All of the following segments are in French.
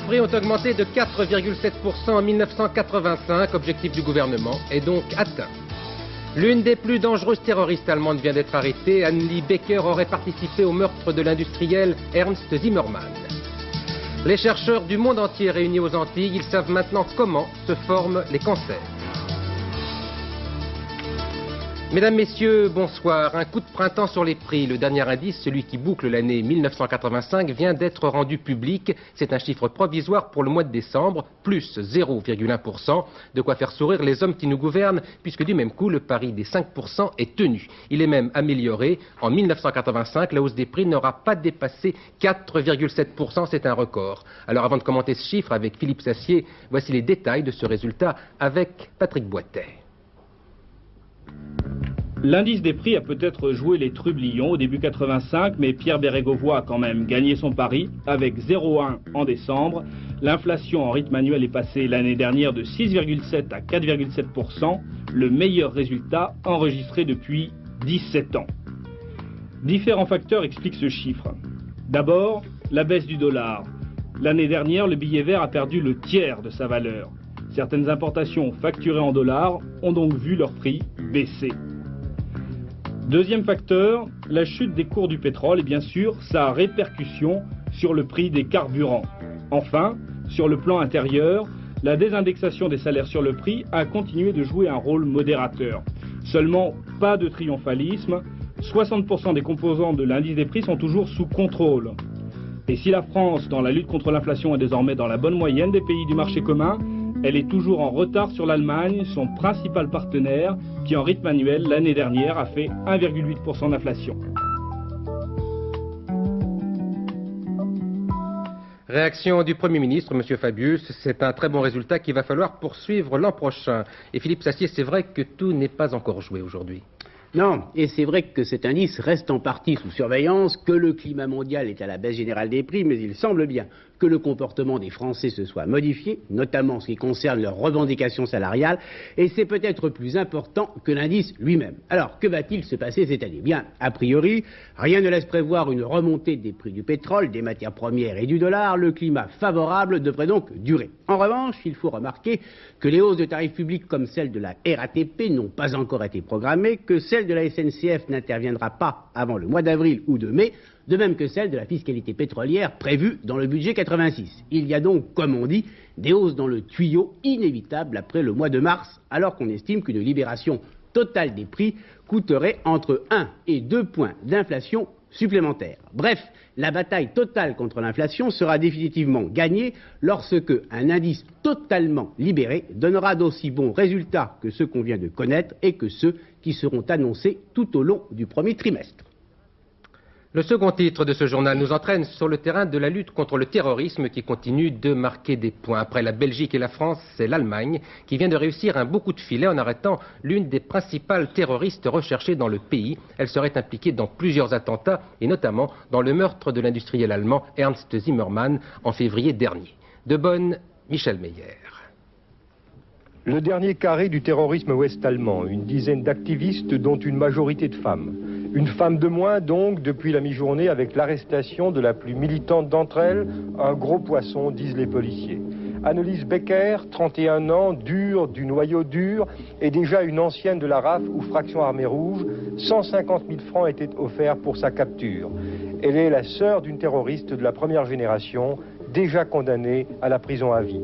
prix ont augmenté de 4,7% en 1985. Objectif du gouvernement est donc atteint. L'une des plus dangereuses terroristes allemandes vient d'être arrêtée. Anneli Becker aurait participé au meurtre de l'industriel Ernst Zimmermann. Les chercheurs du monde entier réunis aux Antilles, ils savent maintenant comment se forment les cancers. Mesdames, Messieurs, bonsoir. Un coup de printemps sur les prix. Le dernier indice, celui qui boucle l'année 1985, vient d'être rendu public. C'est un chiffre provisoire pour le mois de décembre, plus 0,1%. De quoi faire sourire les hommes qui nous gouvernent, puisque du même coup, le pari des 5% est tenu. Il est même amélioré. En 1985, la hausse des prix n'aura pas dépassé 4,7%. C'est un record. Alors avant de commenter ce chiffre avec Philippe Sassier, voici les détails de ce résultat avec Patrick Boitet. L'indice des prix a peut-être joué les trublions au début 85, mais Pierre Bérégovoy a quand même gagné son pari avec 0,1 en décembre. L'inflation en rythme annuel est passée l'année dernière de 6,7 à 4,7%, le meilleur résultat enregistré depuis 17 ans. Différents facteurs expliquent ce chiffre. D'abord, la baisse du dollar. L'année dernière, le billet vert a perdu le tiers de sa valeur. Certaines importations facturées en dollars ont donc vu leur prix baisser. Deuxième facteur, la chute des cours du pétrole et bien sûr sa répercussion sur le prix des carburants. Enfin, sur le plan intérieur, la désindexation des salaires sur le prix a continué de jouer un rôle modérateur. Seulement, pas de triomphalisme, 60% des composants de l'indice des prix sont toujours sous contrôle. Et si la France, dans la lutte contre l'inflation, est désormais dans la bonne moyenne des pays du marché commun, elle est toujours en retard sur l'Allemagne, son principal partenaire, qui en rythme annuel, l'année dernière, a fait 1,8% d'inflation. Réaction du Premier ministre, M. Fabius. C'est un très bon résultat qu'il va falloir poursuivre l'an prochain. Et Philippe Sassier, c'est vrai que tout n'est pas encore joué aujourd'hui. Non, et c'est vrai que cet indice reste en partie sous surveillance, que le climat mondial est à la baisse générale des prix, mais il semble bien que le comportement des Français se soit modifié, notamment en ce qui concerne leurs revendications salariales, et c'est peut-être plus important que l'indice lui-même. Alors, que va-t-il se passer cette année? Bien, a priori, rien ne laisse prévoir une remontée des prix du pétrole, des matières premières et du dollar. Le climat favorable devrait donc durer. En revanche, il faut remarquer que les hausses de tarifs publics comme celle de la RATP n'ont pas encore été programmées, que celle de la SNCF n'interviendra pas avant le mois d'avril ou de mai, de même que celle de la fiscalité pétrolière prévue dans le budget 86. Il y a donc, comme on dit, des hausses dans le tuyau inévitables après le mois de mars, alors qu'on estime qu'une libération totale des prix coûterait entre 1 et 2 points d'inflation supplémentaires. Bref, la bataille totale contre l'inflation sera définitivement gagnée lorsque un indice totalement libéré donnera d'aussi bons résultats que ceux qu'on vient de connaître et que ceux qui seront annoncés tout au long du premier trimestre. Le second titre de ce journal nous entraîne sur le terrain de la lutte contre le terrorisme qui continue de marquer des points. Après la Belgique et la France, c'est l'Allemagne qui vient de réussir un beau coup de filet en arrêtant l'une des principales terroristes recherchées dans le pays. Elle serait impliquée dans plusieurs attentats et notamment dans le meurtre de l'industriel allemand Ernst Zimmermann en février dernier. De Bonn, Michel Meyer. Le dernier carré du terrorisme ouest-allemand, une dizaine d'activistes dont une majorité de femmes. Une femme de moins donc depuis la mi-journée avec l'arrestation de la plus militante d'entre elles, un gros poisson disent les policiers. Annelies Becker, 31 ans, dure, du noyau dur, et déjà une ancienne de la RAF ou fraction armée rouge, 150 000 francs étaient offerts pour sa capture. Elle est la sœur d'une terroriste de la première génération, déjà condamnée à la prison à vie.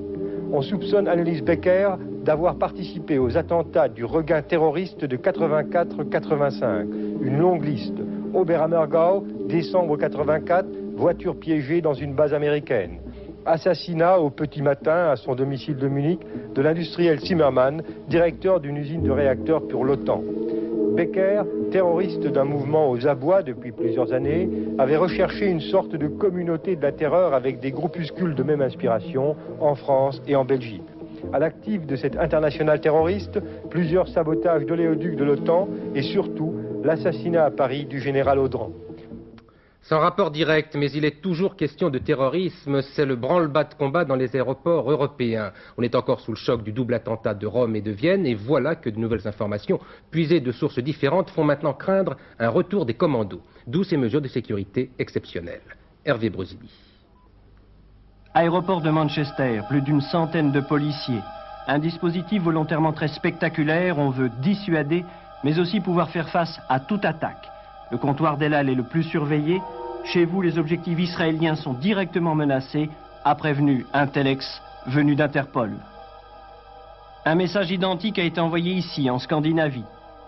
On soupçonne Annelies Becker d'avoir participé aux attentats du regain terroriste de 84-85. Une longue liste. Oberammergau, décembre 84, voiture piégée dans une base américaine. Assassinat au petit matin à son domicile de Munich de l'industriel Zimmermann, directeur d'une usine de réacteurs pour l'OTAN. Becker, terroriste d'un mouvement aux abois depuis plusieurs années, avait recherché une sorte de communauté de la terreur avec des groupuscules de même inspiration en France et en Belgique. À l'actif de cette internationale terroriste, plusieurs sabotages d'oléoducs de l'OTAN et surtout l'assassinat à Paris du général Audran. Sans rapport direct, mais il est toujours question de terrorisme, c'est le branle-bas de combat dans les aéroports européens. On est encore sous le choc du double attentat de Rome et de Vienne, et voilà que de nouvelles informations, puisées de sources différentes, font maintenant craindre un retour des commandos, d'où ces mesures de sécurité exceptionnelles. Hervé Brusili. Aéroport de Manchester, plus d'une centaine de policiers. Un dispositif volontairement très spectaculaire, on veut dissuader, mais aussi pouvoir faire face à toute attaque. Le comptoir d'El Al est le plus surveillé. Chez vous, les objectifs israéliens sont directement menacés, a prévenu un telex venu d'Interpol. Un message identique a été envoyé ici, en Scandinavie.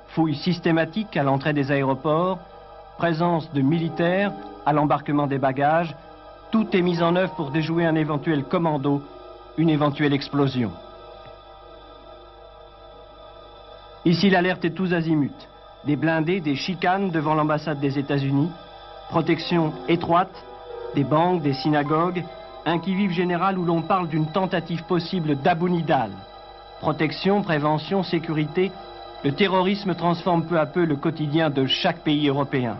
Fouille systématique à l'entrée des aéroports, présence de militaires à l'embarquement des bagages. Tout est mis en œuvre pour déjouer un éventuel commando, une éventuelle explosion. Ici, l'alerte est tous azimuts. Des blindés, des chicanes devant l'ambassade des États-Unis, protection étroite, des banques, des synagogues, un qui-vive général où l'on parle d'une tentative possible d'Abu Nidal. Protection, prévention, sécurité, le terrorisme transforme peu à peu le quotidien de chaque pays européen.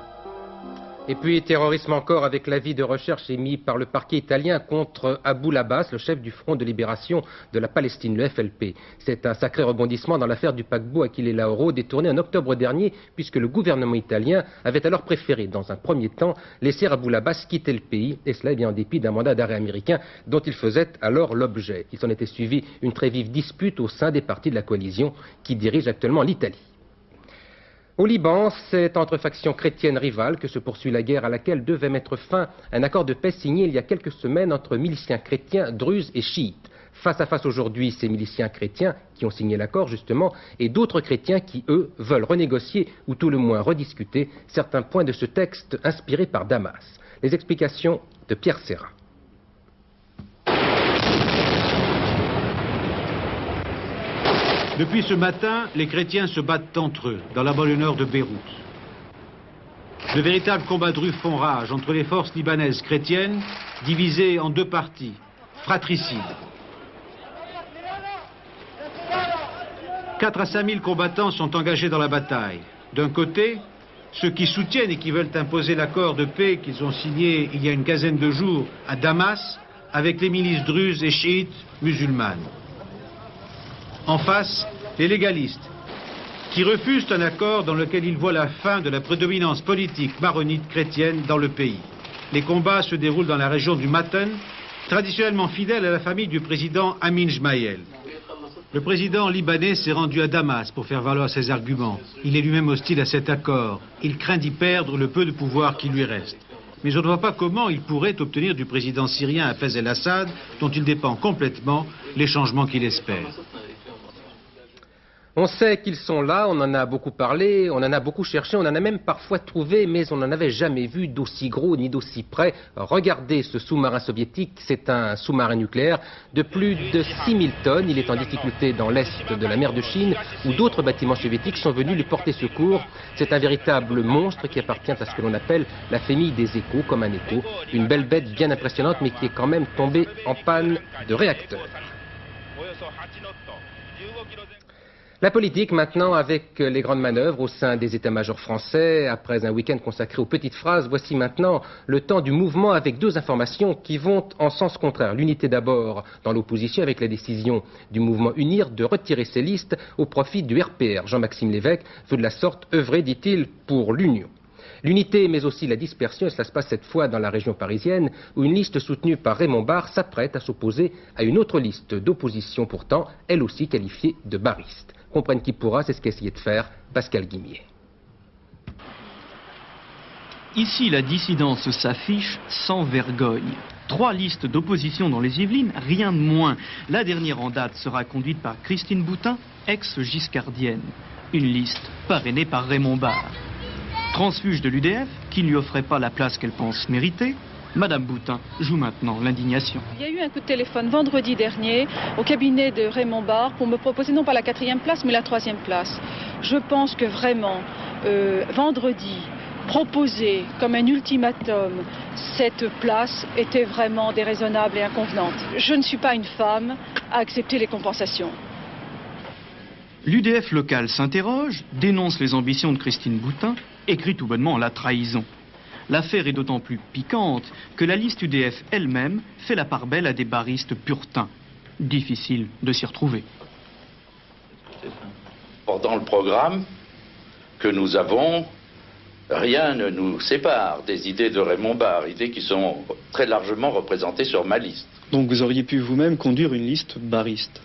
Et puis terrorisme encore avec l'avis de recherche émis par le parquet italien contre Aboul Abbas, le chef du Front de libération de la Palestine, le FLP. C'est un sacré rebondissement dans l'affaire du paquebot Achille Lauro, détourné en octobre dernier, puisque le gouvernement italien avait alors préféré, dans un premier temps, laisser Aboul Abbas quitter le pays, et cela bien en dépit d'un mandat d'arrêt américain dont il faisait alors l'objet. Il s'en était suivi une très vive dispute au sein des partis de la coalition qui dirige actuellement l'Italie. Au Liban, c'est entre factions chrétiennes rivales que se poursuit la guerre à laquelle devait mettre fin un accord de paix signé il y a quelques semaines entre miliciens chrétiens, druzes et chiites. Face à face aujourd'hui, ces miliciens chrétiens qui ont signé l'accord justement et d'autres chrétiens qui, eux, veulent renégocier ou tout le moins rediscuter certains points de ce texte inspiré par Damas. Les explications de Pierre Serra. Depuis ce matin, les chrétiens se battent entre eux, dans la banlieue nord de Beyrouth. De véritables combats de rue font rage entre les forces libanaises chrétiennes, divisées en deux parties, fratricides. 4 à 5 000 combattants sont engagés dans la bataille. D'un côté, ceux qui soutiennent et qui veulent imposer l'accord de paix qu'ils ont signé il y a une quinzaine de jours à Damas avec les milices druzes et chiites musulmanes. En face, les légalistes, qui refusent un accord dans lequel ils voient la fin de la prédominance politique maronite chrétienne dans le pays. Les combats se déroulent dans la région du Matan, traditionnellement fidèle à la famille du président Amin Jmaïel. Le président libanais s'est rendu à Damas pour faire valoir ses arguments. Il est lui-même hostile à cet accord. Il craint d'y perdre le peu de pouvoir qui lui reste. Mais on ne voit pas comment il pourrait obtenir du président syrien Hafez el-Assad, dont il dépend complètement, les changements qu'il espère. On sait qu'ils sont là, on en a beaucoup parlé, on en a beaucoup cherché, on en a même parfois trouvé, mais on n'en avait jamais vu d'aussi gros ni d'aussi près. Regardez ce sous-marin soviétique, c'est un sous-marin nucléaire de plus de 6000 tonnes. Il est en difficulté dans l'est de la mer de Chine, où d'autres bâtiments soviétiques sont venus lui porter secours. C'est un véritable monstre qui appartient à ce que l'on appelle la famille des échos, comme un écho. Une belle bête bien impressionnante, mais qui est quand même tombée en panne de réacteur. La politique maintenant avec les grandes manœuvres au sein des états-majors français. Après un week-end consacré aux petites phrases, voici maintenant le temps du mouvement avec deux informations qui vont en sens contraire. L'unité d'abord dans l'opposition avec la décision du mouvement UNIR de retirer ses listes au profit du RPR. Jean-Maxime Lévesque veut de la sorte œuvrer, dit-il, pour l'union. L'unité, mais aussi la dispersion, et cela se passe cette fois dans la région parisienne, où une liste soutenue par Raymond Barre s'apprête à s'opposer à une autre liste d'opposition, pourtant, elle aussi qualifiée de barriste. Comprenne qui pourra, c'est ce qu'a essayé de faire Pascal Guimier. Ici, la dissidence s'affiche sans vergogne. 3 listes d'opposition dans les Yvelines, rien de moins. La dernière en date sera conduite par Christine Boutin, ex-giscardienne. Une liste parrainée par Raymond Barre. Transfuge de l'UDF, qui ne lui offrait pas la place qu'elle pense mériter, Madame Boutin joue maintenant l'indignation. Il y a eu un coup de téléphone vendredi dernier au cabinet de Raymond Barre pour me proposer non pas la 4e place mais la 3e place. Je pense que vraiment, vendredi, proposer comme un ultimatum cette place était vraiment déraisonnable et inconvenante. Je ne suis pas une femme à accepter les compensations. L'UDF local s'interroge, dénonce les ambitions de Christine Boutin, écrit tout bonnement la trahison. L'affaire est d'autant plus piquante que la liste UDF elle-même fait la part belle à des barristes puritains. Difficile de s'y retrouver. Dans le programme que nous avons, Rien ne nous sépare des idées de Raymond Barre, idées qui sont très largement représentées sur ma liste. Donc vous auriez pu vous-même conduire une liste barriste?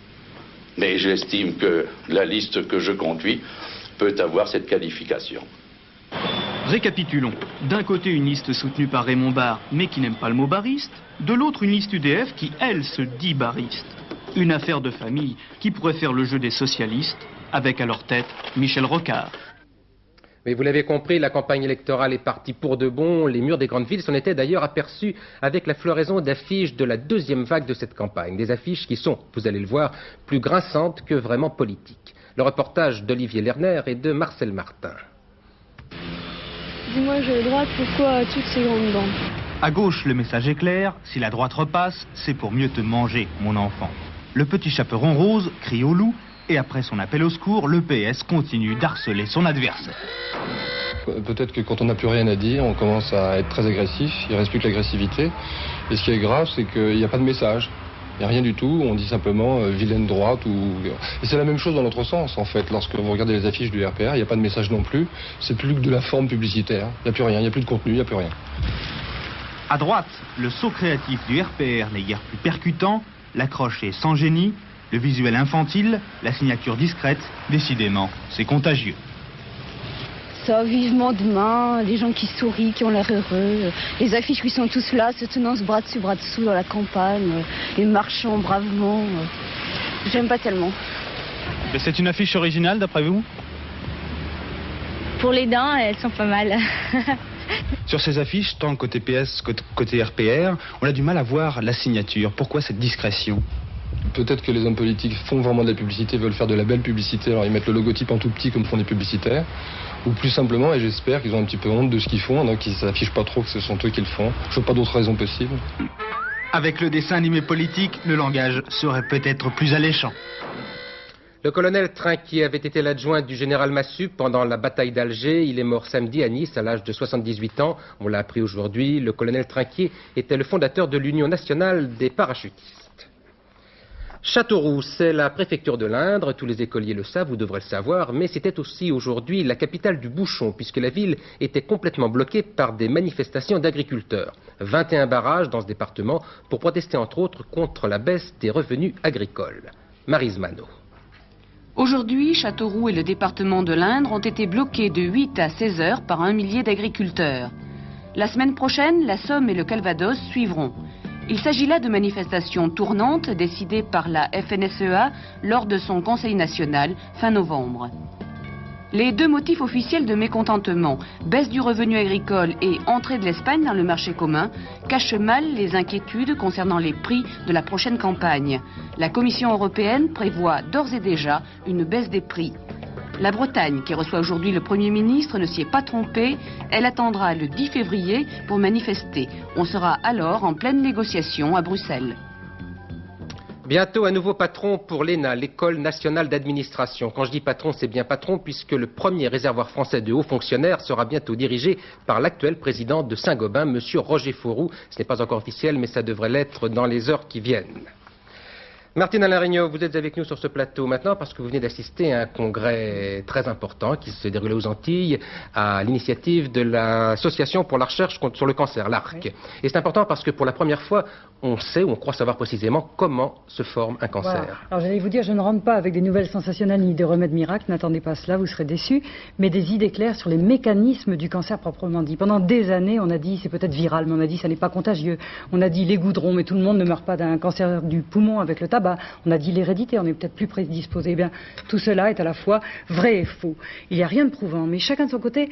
Mais j'estime que la liste que je conduis peut avoir cette qualification. Récapitulons. D'un côté, une liste soutenue par Raymond Barre, mais qui n'aime pas le mot bariste. De l'autre, une liste UDF qui, elle, se dit bariste. Une affaire de famille qui pourrait faire le jeu des socialistes, avec à leur tête Michel Rocard. Mais vous l'avez compris, la campagne électorale est partie pour de bon. Les murs des grandes villes s'en étaient d'ailleurs aperçus avec la floraison d'affiches de la deuxième vague de cette campagne. Des affiches qui sont, vous allez le voir, plus grinçantes que vraiment politiques. Le reportage d'Olivier Lerner et de Marcel Martin. Dis-moi, je vais à droite, pourquoi toutes ces grandes dents? À gauche, le message est clair, si la droite repasse, c'est pour mieux te manger, mon enfant. Le petit chaperon rose crie au loup, et après son appel au secours, le PS continue d'harceler son adversaire. Peut-être que quand on n'a plus rien à dire, on commence à être très agressif, il ne reste plus que l'agressivité. Et ce qui est grave, c'est qu'il n'y a pas de message. Il n'y a rien du tout, on dit simplement vilaine droite ou... Et c'est la même chose dans l'autre sens en fait, lorsque vous regardez les affiches du RPR, il n'y a pas de message non plus, c'est plus que de la forme publicitaire, il n'y a plus rien, il n'y a plus de contenu, il n'y a plus rien. À droite, le saut créatif du RPR n'est guère plus percutant, l'accroche est sans génie, le visuel infantile, la signature discrète, décidément, c'est contagieux. Ça, vivement demain, les gens qui sourient, qui ont l'air heureux, les affiches qui sont tous là, se tenant ce bras dessus, bras dessous dans la campagne, et marchant bravement. J'aime pas tellement. Mais c'est une affiche originale d'après vous? Pour les dents, elles sont pas mal. Sur ces affiches, tant côté PS que côté RPR, on a du mal à voir la signature. Pourquoi cette discrétion? Peut-être que les hommes politiques font vraiment de la publicité, veulent faire de la belle publicité, alors ils mettent le logotype en tout petit comme font les publicitaires. Ou plus simplement, et j'espère qu'ils ont un petit peu honte de ce qu'ils font, donc ils ne s'affichent pas trop que ce sont eux qui le font. Je vois pas d'autres raisons possibles. Avec le dessin animé politique, le langage serait peut-être plus alléchant. Le colonel Trinquier avait été l'adjoint du général Massu pendant la bataille d'Alger. Il est mort samedi à Nice à l'âge de 78 ans. On l'a appris aujourd'hui. Le colonel Trinquier était le fondateur de l'Union nationale des parachutistes. Châteauroux, c'est la préfecture de l'Indre, tous les écoliers le savent, vous devrez le savoir, mais c'était aussi aujourd'hui la capitale du bouchon, puisque la ville était complètement bloquée par des manifestations d'agriculteurs. 21 barrages dans ce département pour protester entre autres contre la baisse des revenus agricoles. Maryse Manot. Aujourd'hui, Châteauroux et le département de l'Indre ont été bloqués de 8 à 16 heures par un millier d'agriculteurs. La semaine prochaine, la Somme et le Calvados suivront. Il s'agit là de manifestations tournantes décidées par la FNSEA lors de son Conseil national fin novembre. Les deux motifs officiels de mécontentement, baisse du revenu agricole et entrée de l'Espagne dans le marché commun, cachent mal les inquiétudes concernant les prix de la prochaine campagne. La Commission européenne prévoit d'ores et déjà une baisse des prix. La Bretagne, qui reçoit aujourd'hui le Premier ministre, ne s'y est pas trompée. Elle attendra le 10 février pour manifester. On sera alors en pleine négociation à Bruxelles. Bientôt un nouveau patron pour l'ENA, l'École nationale d'administration. Quand je dis patron, c'est bien patron puisque le premier réservoir français de hauts fonctionnaires sera bientôt dirigé par l'actuel président de Saint-Gobain, M. Roger Fauroux. Ce n'est pas encore officiel, mais ça devrait l'être dans les heures qui viennent. Martine Alain Regnault, vous êtes avec nous sur ce plateau maintenant parce que vous venez d'assister à un congrès très important qui se déroulait aux Antilles à l'initiative de l'Association pour la recherche sur le cancer, l'ARC. Oui. Et c'est important parce que pour la première fois, on sait ou on croit savoir précisément comment se forme un cancer. Voilà. Alors j'allais vous dire, je ne rentre pas avec des nouvelles sensationnelles ni des remèdes miracles, n'attendez pas cela, vous serez déçus, mais des idées claires sur les mécanismes du cancer proprement dit. Pendant des années, on a dit c'est peut-être viral, mais on a dit ça n'est pas contagieux. On a dit les goudrons, mais tout le monde ne meurt pas d'un cancer du poumon avec le tabac. On a dit l'hérédité, on est peut-être plus prédisposé. Eh bien, tout cela est à la fois vrai et faux. Il n'y a rien de prouvant, mais chacun de son côté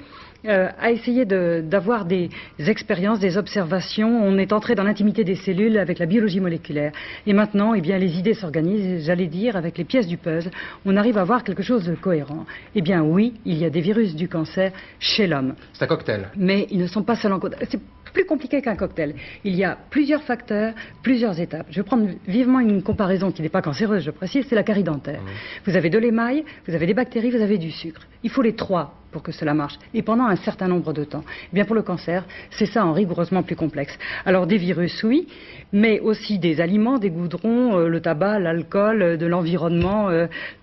a essayé d'avoir des expériences, des observations. On est entré dans l'intimité des cellules avec la biologie moléculaire. Et maintenant, eh bien, les idées s'organisent, j'allais dire, avec les pièces du puzzle. On arrive à voir quelque chose de cohérent. Eh bien, oui, il y a des virus du cancer chez l'homme. C'est un cocktail. Mais ils ne sont pas seuls en contact. plus compliqué qu'un cocktail. Il y a plusieurs facteurs, plusieurs étapes. Je vais prendre vivement une comparaison qui n'est pas cancéreuse, je précise, c'est la carie dentaire. Vous avez de l'émail, vous avez des bactéries, vous avez du sucre. Il faut les trois pour que cela marche, et pendant un certain nombre de temps. Eh bien, pour le cancer, c'est ça en rigoureusement plus complexe. Alors, des virus, oui, mais aussi des aliments, des goudrons, le tabac, l'alcool, de l'environnement,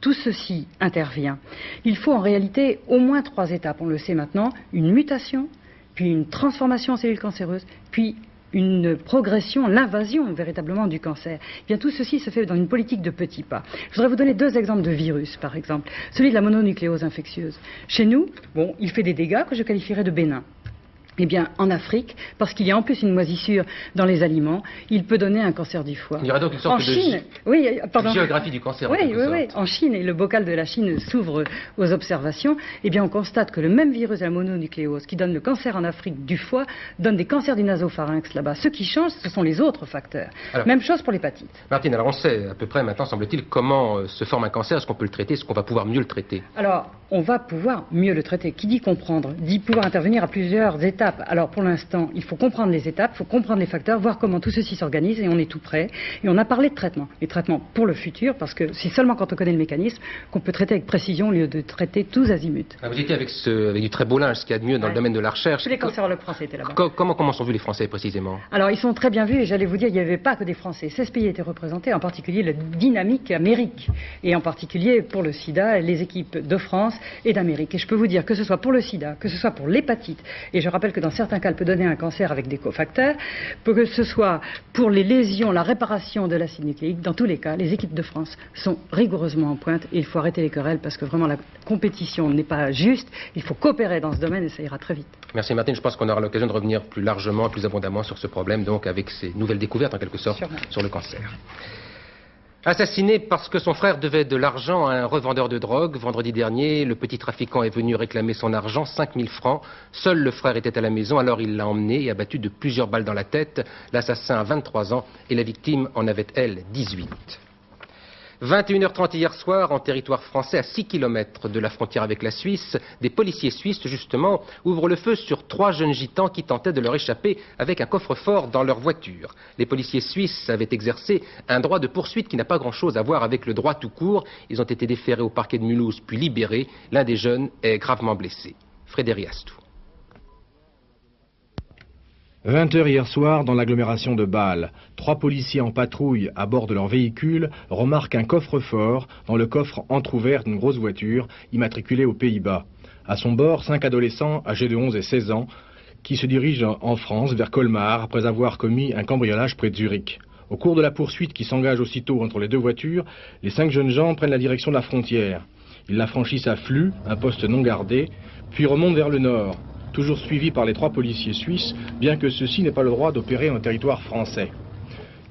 tout ceci intervient. Il faut en réalité au moins 3 étapes, on le sait maintenant, une mutation, puis une transformation en cellules cancéreuses, puis une progression, l'invasion véritablement du cancer. Eh bien, tout ceci se fait dans une politique de petits pas. Je voudrais vous donner 2 exemples de virus, par exemple. Celui de la mononucléose infectieuse. Chez nous, bon, il fait des dégâts que je qualifierais de bénins. Eh bien, en Afrique, parce qu'il y a en plus une moisissure dans les aliments, il peut donner un cancer du foie. Il y aura donc une sorte de géographie du cancer. Oui. En Chine, et le bocal de la Chine s'ouvre aux observations, eh bien, on constate que le même virus de la mononucléose qui donne le cancer en Afrique du foie donne des cancers du nasopharynx là-bas. Ce qui change, ce sont les autres facteurs. Alors, même chose pour l'hépatite. Martine, alors on sait à peu près maintenant, semble-t-il, comment se forme un cancer, est-ce qu'on peut le traiter, est-ce qu'on va pouvoir mieux le traiter? Alors, on va pouvoir mieux le traiter. Qui dit comprendre, dit pouvoir intervenir à plusieurs étapes. Alors pour l'instant, il faut comprendre les étapes, il faut comprendre les facteurs, voir comment tout ceci s'organise, et on est tout prêt. Et on a parlé de traitement. Les traitements pour le futur, parce que c'est seulement quand on connaît le mécanisme qu'on peut traiter avec précision au lieu de traiter tous azimuts. Vous étiez avec du très beau linge, ce qu'il y a de mieux dans le domaine de la recherche. Tous les cancérologues français étaient là-bas. Comment sont vus les Français précisément? Alors ils sont très bien vus, et j'allais vous dire, il n'y avait pas que des Français. 16 pays étaient représentés, en particulier le dynamique Amérique, et en particulier pour le sida, les équipes de France et d'Amérique. Et je peux vous dire que ce soit pour le sida, que ce soit pour l'hépatite, et je rappelle que dans certains cas, elle peut donner un cancer avec des cofacteurs, que ce soit pour les lésions, la réparation de l'acide nucléique, dans tous les cas, les équipes de France sont rigoureusement en pointe, et il faut arrêter les querelles parce que vraiment la compétition n'est pas juste, il faut coopérer dans ce domaine et ça ira très vite. Merci Martine, je pense qu'on aura l'occasion de revenir plus largement, plus abondamment sur ce problème, donc avec ces nouvelles découvertes en quelque sorte sur le cancer. Assassiné parce que son frère devait de l'argent à un revendeur de drogue. Vendredi dernier, le petit trafiquant est venu réclamer son argent, 5 000 francs. Seul le frère était à la maison, alors il l'a emmené et abattu de plusieurs balles dans la tête. L'assassin a 23 ans et la victime en avait, elle, 18. 21h30 hier soir, en territoire français, à 6 km de la frontière avec la Suisse, des policiers suisses, justement, ouvrent le feu sur 3 jeunes gitans qui tentaient de leur échapper avec un coffre-fort dans leur voiture. Les policiers suisses avaient exercé un droit de poursuite qui n'a pas grand-chose à voir avec le droit tout court. Ils ont été déférés au parquet de Mulhouse, puis libérés. L'un des jeunes est gravement blessé. Frédéric Astou. 20h hier soir, dans l'agglomération de Bâle, 3 policiers en patrouille à bord de leur véhicule remarquent un coffre-fort dans le coffre entrouvert d'une grosse voiture immatriculée aux Pays-Bas. À son bord, 5 adolescents âgés de 11 et 16 ans qui se dirigent en France vers Colmar après avoir commis un cambriolage près de Zurich. Au cours de la poursuite qui s'engage aussitôt entre les 2 voitures, les 5 jeunes gens prennent la direction de la frontière. Ils la franchissent à Flux, un poste non gardé, puis remontent vers le nord, toujours suivi par les 3 policiers suisses, bien que ceux-ci n'aient pas le droit d'opérer en territoire français.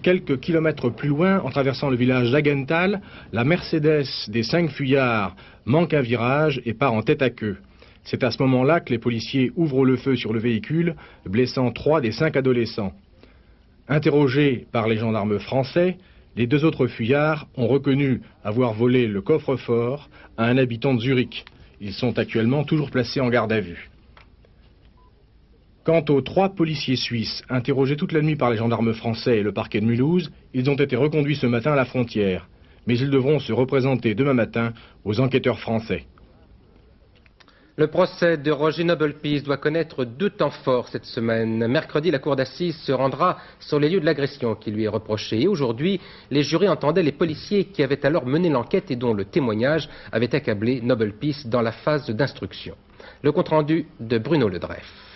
Quelques kilomètres plus loin, en traversant le village d'Agenthal, la Mercedes des 5 fuyards manque un virage et part en tête à queue. C'est à ce moment-là que les policiers ouvrent le feu sur le véhicule, blessant 3 des 5 adolescents. Interrogés par les gendarmes français, les 2 autres fuyards ont reconnu avoir volé le coffre-fort à un habitant de Zurich. Ils sont actuellement toujours placés en garde à vue. Quant aux 3 policiers suisses, interrogés toute la nuit par les gendarmes français et le parquet de Mulhouse, ils ont été reconduits ce matin à la frontière. Mais ils devront se représenter demain matin aux enquêteurs français. Le procès de Roger Nobel-Peace doit connaître 2 temps forts cette semaine. Mercredi, la cour d'assises se rendra sur les lieux de l'agression qui lui est reprochée. Et aujourd'hui, les jurés entendaient les policiers qui avaient alors mené l'enquête et dont le témoignage avait accablé Nobel-Peace dans la phase d'instruction. Le compte-rendu de Bruno Ledreff.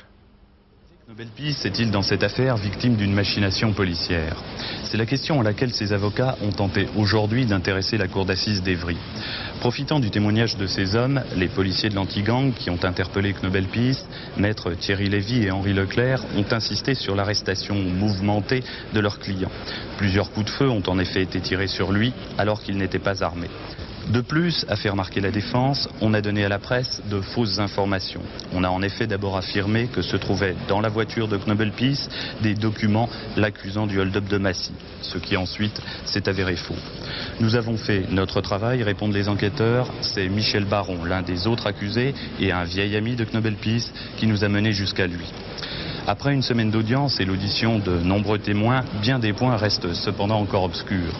Nobel-Peace est-il dans cette affaire victime d'une machination policière? C'est la question à laquelle ses avocats ont tenté aujourd'hui d'intéresser la cour d'assises d'Évry. Profitant du témoignage de ces hommes, les policiers de l'anti-gang qui ont interpellé Nobel-Peace, maîtres Thierry Lévy et Henri Leclerc, ont insisté sur l'arrestation mouvementée de leur client. Plusieurs coups de feu ont en effet été tirés sur lui alors qu'il n'était pas armé. De plus, a fait remarquer la défense, on a donné à la presse de fausses informations. On a en effet d'abord affirmé que se trouvaient dans la voiture de Nobel-Peace des documents l'accusant du hold-up de Massy, ce qui ensuite s'est avéré faux. Nous avons fait notre travail, répondent les enquêteurs. C'est Michel Baron, l'un des autres accusés, et un vieil ami de Nobel-Peace qui nous a menés jusqu'à lui. Après une semaine d'audience et l'audition de nombreux témoins, bien des points restent cependant encore obscurs.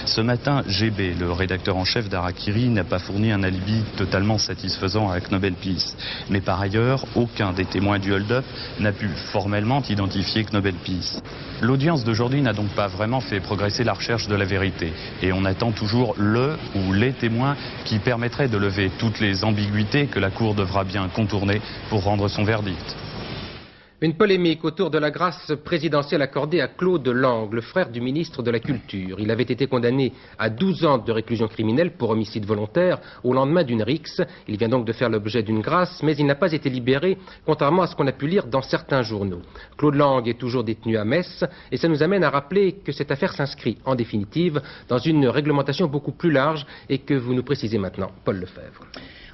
Ce matin, GB, le rédacteur en chef d'Harakiri, n'a pas fourni un alibi totalement satisfaisant à Knobel Peace. Mais par ailleurs, aucun des témoins du hold-up n'a pu formellement identifier Knobel Peace. L'audience d'aujourd'hui n'a donc pas vraiment fait progresser la recherche de la vérité. Et on attend toujours le ou les témoins qui permettraient de lever toutes les ambiguïtés que la Cour devra bien contourner pour rendre son verdict. Une polémique autour de la grâce présidentielle accordée à Claude Lang, le frère du ministre de la Culture. Il avait été condamné à 12 ans de réclusion criminelle pour homicide volontaire au lendemain d'une rixe. Il vient donc de faire l'objet d'une grâce, mais il n'a pas été libéré, contrairement à ce qu'on a pu lire dans certains journaux. Claude Lang est toujours détenu à Metz, et ça nous amène à rappeler que cette affaire s'inscrit, en définitive, dans une réglementation beaucoup plus large et que vous nous précisez maintenant, Paul Lefebvre.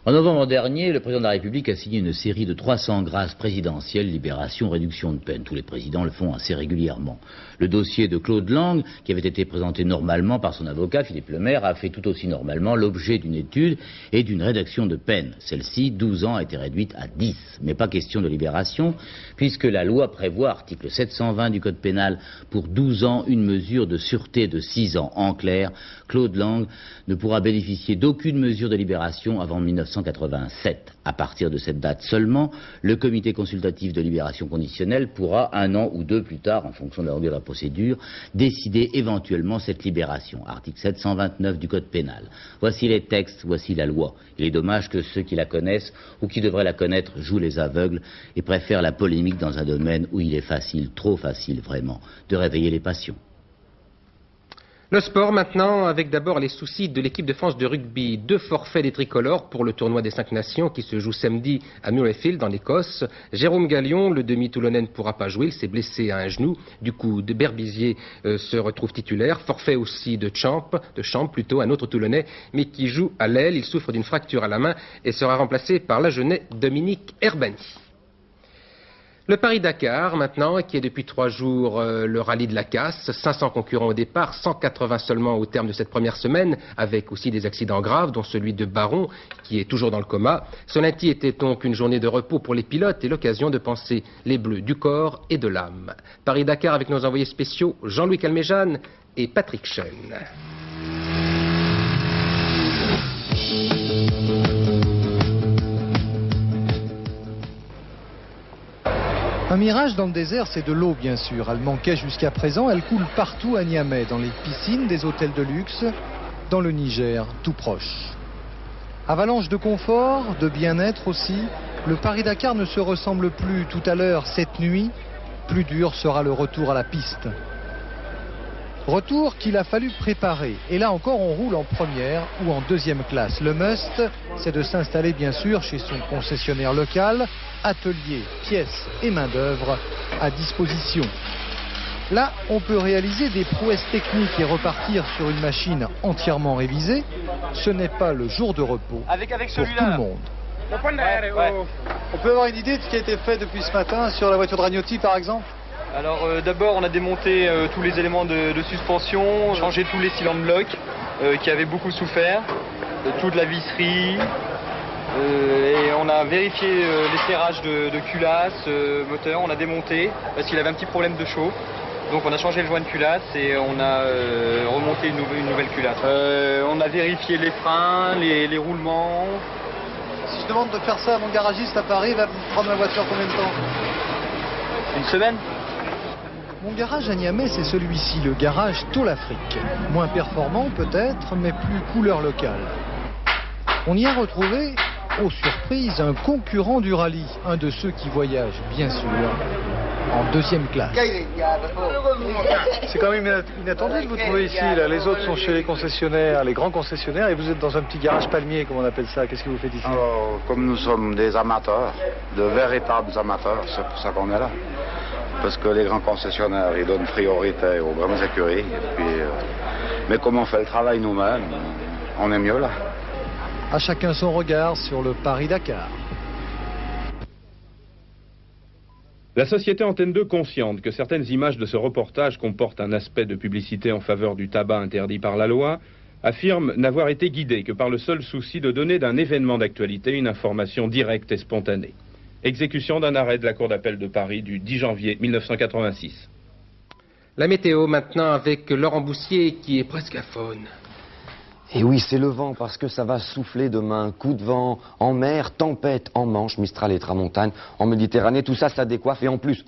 En novembre dernier, le président de la République a signé une série de 300 grâces présidentielles, libération, réduction de peine. Tous les présidents le font assez régulièrement. Le dossier de Claude Lang, qui avait été présenté normalement par son avocat, Philippe Lemaire, a fait tout aussi normalement l'objet d'une étude et d'une réduction de peine. Celle-ci, 12 ans, a été réduite à 10. Mais pas question de libération, puisque la loi prévoit, article 720 du Code pénal, pour 12 ans, une mesure de sûreté de 6 ans. En clair, Claude Lang ne pourra bénéficier d'aucune mesure de libération avant 1987. À partir de cette date seulement, le comité consultatif de libération conditionnelle pourra, 1 an ou 2 plus tard, en fonction de la procédure, décider éventuellement cette libération. Article 729 du Code pénal. Voici les textes, voici la loi. Il est dommage que ceux qui la connaissent ou qui devraient la connaître jouent les aveugles et préfèrent la polémique dans un domaine où il est facile, trop facile vraiment, de réveiller les passions. Le sport maintenant, avec d'abord les soucis de l'équipe de France de rugby. 2 forfaits des tricolores pour le tournoi des 5 nations qui se joue samedi à Murrayfield en Écosse. Jérôme Gallion, le demi-toulonnais, ne pourra pas jouer, il s'est blessé à un genou. Du coup, de Berbizier se retrouve titulaire. Forfait aussi de Champ, un autre toulonnais, mais qui joue à l'aile. Il souffre d'une fracture à la main et sera remplacé par l'Agenais Dominique Herbani. Le Paris-Dakar, maintenant, qui est depuis 3 jours le rallye de la casse. 500 concurrents au départ, 180 seulement au terme de cette première semaine, avec aussi des accidents graves, dont celui de Baron, qui est toujours dans le coma. Ce lundi était donc une journée de repos pour les pilotes et l'occasion de penser les bleus du corps et de l'âme. Paris-Dakar avec nos envoyés spéciaux Jean-Louis Calmejane et Patrick Schoen. Un mirage dans le désert, c'est de l'eau bien sûr. Elle manquait jusqu'à présent, elle coule partout à Niamey, dans les piscines des hôtels de luxe, dans le Niger, tout proche. Avalanche de confort, de bien-être aussi, le Paris-Dakar ne se ressemble plus. Tout à l'heure, cette nuit, plus dur sera le retour à la piste. Retour qu'il a fallu préparer. Et là encore, on roule en première ou en deuxième classe. Le must, c'est de s'installer bien sûr chez son concessionnaire local, atelier, pièces et main-d'œuvre à disposition. Là, on peut réaliser des prouesses techniques et repartir sur une machine entièrement révisée. Ce n'est pas le jour de repos pour tout le monde. On peut avoir une idée de ce qui a été fait depuis ce matin sur la voiture de Ragnotti par exemple? Alors d'abord on a démonté tous les éléments de suspension, changé tous les cylindres blocs qui avaient beaucoup souffert, toute la visserie, et on a vérifié les serrages de culasse, moteur, on a démonté parce qu'il avait un petit problème de chauffe. Donc on a changé le joint de culasse et on a remonté une nouvelle culasse. On a vérifié les freins, les roulements. Si je demande de faire ça à mon garagiste à Paris, il va me prendre la voiture combien de temps? Une semaine. Mon garage à Niamey, c'est celui-ci, le garage Tôle Afrique. Moins performant peut-être, mais plus couleur locale. On y a retrouvé, aux surprises, un concurrent du rallye, un de ceux qui voyagent, bien sûr, en deuxième classe. C'est quand même inattendu de vous trouver ici. Là. Les autres sont chez les concessionnaires, les grands concessionnaires, et vous êtes dans un petit garage palmier, comme on appelle ça. Qu'est-ce que vous faites ici? Alors, comme nous sommes des amateurs, de véritables amateurs, c'est pour ça qu'on est là. Parce que les grands concessionnaires, ils donnent priorité aux grandes écuries. Et puis, mais comme on fait le travail nous-mêmes, on est mieux là. À chacun son regard sur le Paris-Dakar. La société Antenne 2, consciente que certaines images de ce reportage comportent un aspect de publicité en faveur du tabac interdit par la loi, affirme n'avoir été guidée que par le seul souci de donner d'un événement d'actualité une information directe et spontanée. Exécution d'un arrêt de la Cour d'appel de Paris du 10 janvier 1986. La météo maintenant avec Laurent Boussier qui est presque à faune. Et oui, c'est le vent parce que ça va souffler demain. Coup de vent en mer, tempête en Manche, Mistral et Tramontane, en Méditerranée, tout ça, ça décoiffe. Et en plus,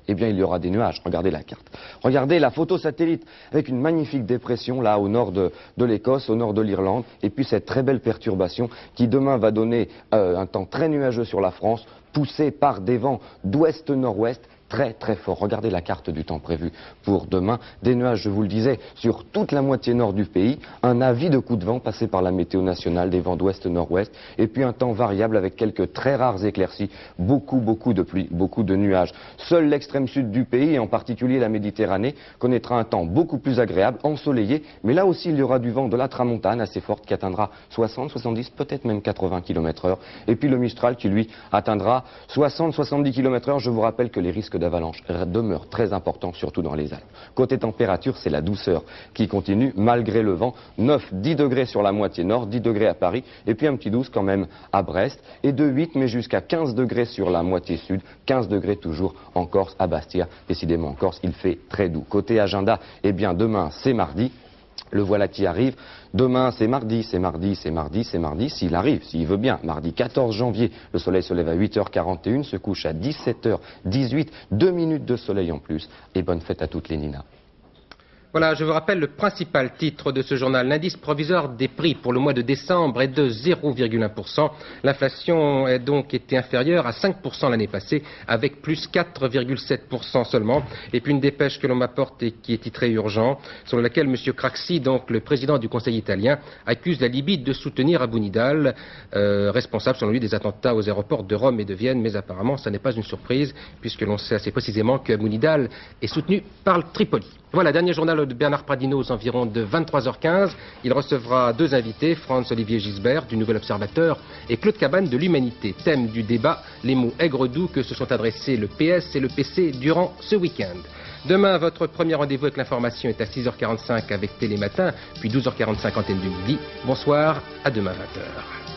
eh bien, il y aura des nuages. Regardez la carte. Regardez la photo satellite avec une magnifique dépression là au nord de l'Écosse, au nord de l'Irlande. Et puis cette très belle perturbation qui demain va donner un temps très nuageux sur la France, poussé par des vents d'ouest-nord-ouest. Très très fort. Regardez la carte du temps prévu pour demain. Des nuages, je vous le disais, sur toute la moitié nord du pays. Un avis de coup de vent passé par la météo nationale, des vents d'ouest-nord-ouest. Et puis un temps variable avec quelques très rares éclaircies. Beaucoup de pluie, beaucoup de nuages. Seul l'extrême sud du pays, et en particulier la Méditerranée, connaîtra un temps beaucoup plus agréable, ensoleillé. Mais là aussi, il y aura du vent de la Tramontane assez forte qui atteindra 60, 70, peut-être même 80 km/h. Et puis le Mistral qui, lui, atteindra 60, 70 km/h. Je vous rappelle que les risques d'avalanche demeure très important, surtout dans les Alpes. Côté température, c'est la douceur qui continue malgré le vent. 9-10 degrés sur la moitié nord, 10 degrés à Paris, et puis un petit 12 quand même à Brest, et de 8 mais jusqu'à 15 degrés sur la moitié sud, 15 degrés toujours en Corse, à Bastia. Décidément en Corse, il fait très doux. Côté agenda, eh bien demain c'est mardi. Le voilà qui arrive. Demain, c'est mardi, s'il arrive, s'il veut bien. Mardi 14 janvier, le soleil se lève à 8h41, se couche à 17h18, 2 minutes de soleil en plus. Et bonne fête à toutes les Nina. Voilà, je vous rappelle le principal titre de ce journal. L'indice provisoire des prix pour le mois de décembre est de 0,1%. L'inflation a donc été inférieure à 5% l'année passée, avec plus 4,7% seulement. Et puis une dépêche que l'on m'apporte et qui est titrée urgent, selon laquelle M. Craxi, donc le président du Conseil italien, accuse la Libye de soutenir Abu Nidal, responsable selon lui des attentats aux aéroports de Rome et de Vienne. Mais apparemment, ça n'est pas une surprise, puisque l'on sait assez précisément que Abu Nidal est soutenu par le Tripoli. Voilà, dernier journal de Bernard Pradino aux environs de 23h15. Il recevra deux invités, Franz-Olivier Gisbert du Nouvel Observateur et Claude Cabane de l'Humanité. Thème du débat, les mots aigres-doux que se sont adressés le PS et le PC durant ce week-end. Demain, votre premier rendez-vous avec l'information est à 6h45 avec Télématin, puis 12h45 antenne du midi. Bonsoir, à demain 20h.